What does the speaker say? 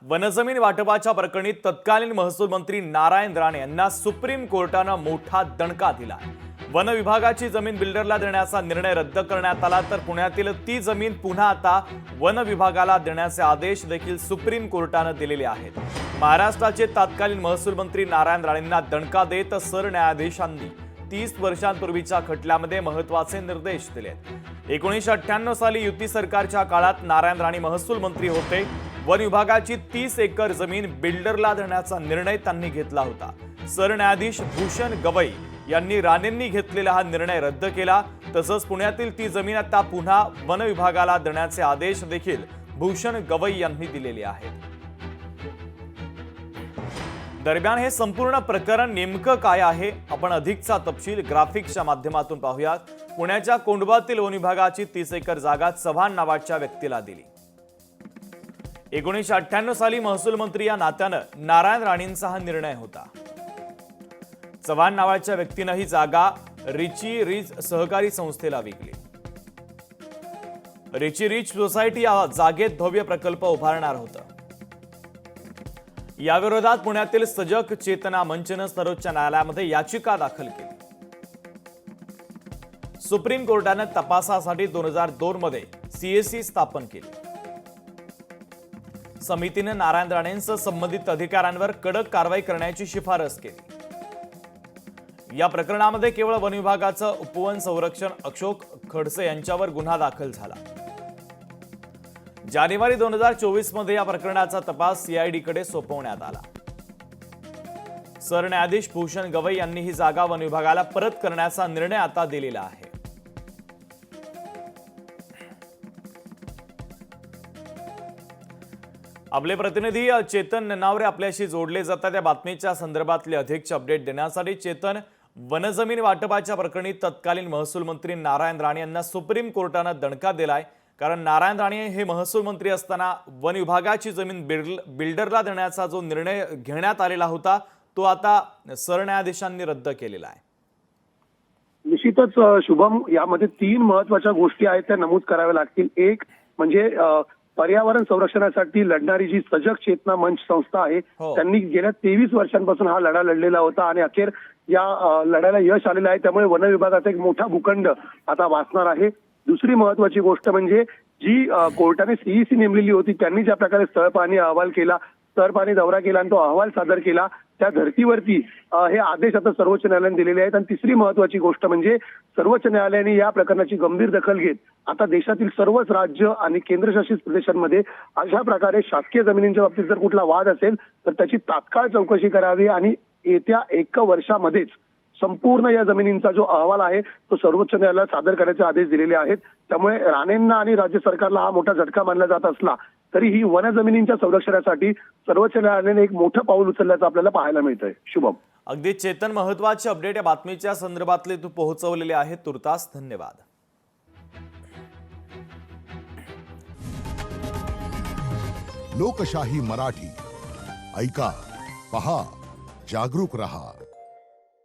वनजमीन वाटपाच्या प्रकरणी तत्कालीन महसूल मंत्री नारायण राणे यांना सुप्रीम कोर्टानं मोठा दणका दिला। वन विभागाची जमीन बिल्डरला देण्याचा निर्णय रद्द करण्यात आला, तर पुण्यातील ती जमीन पुन्हा आता वन विभागाला देण्याचे आदेश देखील सुप्रीम कोर्टानं दिलेले आहेत। महाराष्ट्राचे तत्कालीन महसूल मंत्री नारायण राणेंना दणका देत सरन्यायाधीशांनी 30 वर्षांपूर्वीच्या खटल्यामध्ये महत्त्वाचे निर्देश दिले। 1998 साली युती सरकारच्या काळात नारायण राणे महसूल मंत्री होते। वन विभागाची 30 एकर जमीन बिल्डरला देण्याचा निर्णय त्यांनी घेतला होता। सरन्यायाधीश भूषण गवई यांनी राणेंनी घेतलेला हा निर्णय रद्द केला। तसंच पुण्यातील ती जमीन आता पुन्हा वन विभागाला देण्याचे आदेश देखील भूषण गवई यांनी दिलेले आहेत। दरम्यान हे संपूर्ण प्रकरण नेमकं काय आहे, आपण अधिकचा तपशील ग्राफिक्सच्या माध्यमातून पाहूयात। पुण्याच्या कोंढवातील वन विभागाची 30 एकर जागा चव्हाण नावाच्या व्यक्तीला दिली। 1998 साली महसूल मंत्री या नात्यानं नारायण राणेंचा हा निर्णय होता। चव्हाण नावाच्या व्यक्तीनं ही जागा रिची रिच सहकारी संस्थेला विकली। रिची रिच सोसायटी या जागेत भव्य प्रकल्प उभारणार होतं। या विरोधात पुण्यातील सजग चेतना मंचनं सर्वोच्च न्यायालयामध्ये याचिका दाखल केली। सुप्रीम कोर्टाने तपासासाठी 2002 मध्ये सीएसी स्थापन केली। समितीने नारायण राणेंसह संबंधित अधिकाऱ्यांवर कडक कारवाई करण्याची शिफारस केली। या प्रकरणामध्ये केवळ वन विभागाचं उपवन संरक्षण अशोक खडसे यांच्यावर गुन्हा दाखल झाला। जानेवारी 2024 मध्ये या प्रकरणाचा तपास सीआयडी कडे सोपवण्यात आला। सरन्यायाधीश भूषण गवई यांनी ही जागा वन विभागाला परत करण्याचा निर्णय आता दिलेला आहे। आपले प्रतिनिधी चेतन ननावरे आपल्याशी जोडले जातात या बातमीच्या संदर्भातले अधिकचे अपडेट देण्यासाठी। चेतन, वनजमीन वाटपाच्या प्रकरणी तत्कालीन महसूल मंत्री नारायण राणे यांना सुप्रीम कोर्टानं दणका दिलाय, कारण नारायण राणे हे महसूल मंत्री असताना वन विभागाची जमीन बिल्डरला देण्याचा जो निर्णय घेण्यात आलेला होता तो आता सरन्यायाधीशांनी रद्द केलेला आहे। निश्चितच शुभम, यामध्ये 3 महत्त्वाच्या गोष्टी आहेत त्या नमूद कराव्या लागतील। एक म्हणजे पर्यावरण संरक्षणासाठी लढणारी जी सजग चेतना मंच संस्था आहे, त्यांनी गेल्या 23 वर्षांपासून हा लढा लढलेला होता आणि अखेर या लढ्याला यश आलेलं आहे। त्यामुळे वन विभागाचा एक मोठा भूखंड आता वाचणार आहे। दुसरी महत्त्वाची गोष्ट म्हणजे जी कोर्टाने सीईसी नेमलेली होती, त्यांनी ज्या प्रकारे स्थळ पाहणी अहवाल केला, स्थळ पाहणी दौरा केला आणि तो अहवाल सादर केला, त्या धर्तीवरती हे आदेश आता सर्वोच्च न्यायालयाने दिलेले आहेत। आणि तिसरी महत्त्वाची गोष्ट म्हणजे सर्वोच्च न्यायालयाने या प्रकरणाची गंभीर दखल घेत आता देशातील सर्वच राज्य आणि केंद्रशासित प्रदेशांमध्ये अशा प्रकारे शासकीय जमिनींच्या बाबतीत जर कुठला वाद असेल तर त्याची तात्काळ चौकशी करावी आणि येत्या 1 वर्षामध्येच संपूर्ण या जमिनींचा जो अहवाल आहे तो सर्वोच्च न्यायालयात सादर करण्याचे आदेश दिलेले आहेत। त्यामुळे राणेंना आणि राज्य सरकारला हा मोठा झटका मानला जात असला तरी ही वन जमिनींच्या संरक्षणासाठी सर्वोच्च न्यायालयाने एक मोठं पाऊल उचलल्याचं आपल्याला पाहायला मिळतंय। शुभम, अगदी चेतन, महत्त्वाचे अपडेट या बातमीच्या संदर्भातले तू पोहोचवलेले आहे, तुर्तास धन्यवाद। लोकशाही मराठी ऐका, पहा, जागरूक रहा।